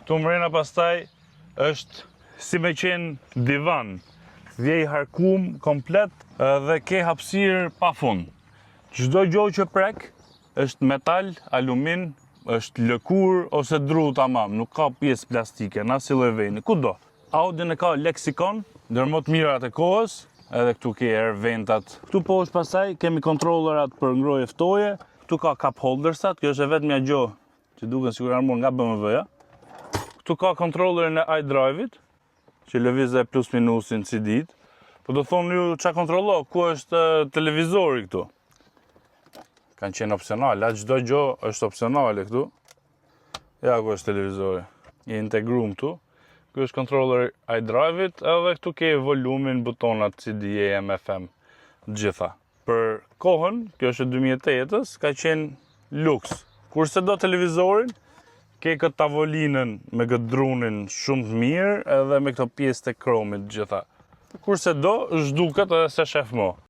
Këtu mrena pastaj është si me qenë divan, vjej harkum komplet dhe ke hapësirë pa fund. Çdo gjë që prek është metal, alumin, është lëkur ose dru tamam, nuk ka pjesë plastike, na si lloj veni, kudo. Audin e ka leksikon, ndër më të mirat e kohës, edhe këtu ke air ventat. Këtu poshtë pastaj kemi kontrollerat për ngrohje ftoje, këtu ka cup holdersat, kjo është e vetmja gjë që duken sikur armur nga BMW-ja. Këtu ka kontrollerin e iDrive-it, që lëvizë plus minusin si ditë. Po do thonë ju ç'a kontrollo, ku është televizori këtu. Kanë qenë opsionale, çdo gjë është opsionale këtu. Ja ku është televizori. I integruar këtu. Ky është kontrolleri iDrive-it, edhe këtu ke volumin, butonat CD, AM, FM, gjitha. Për kohën, kjo është 2008-s, ka qenë luks. Kurse do televizorin, ke këtë tavolinën me këtë drunin shumë të mirë edhe me këto pjesë të kromit gjitha. Kurse do, zhduket edhe se shef mo.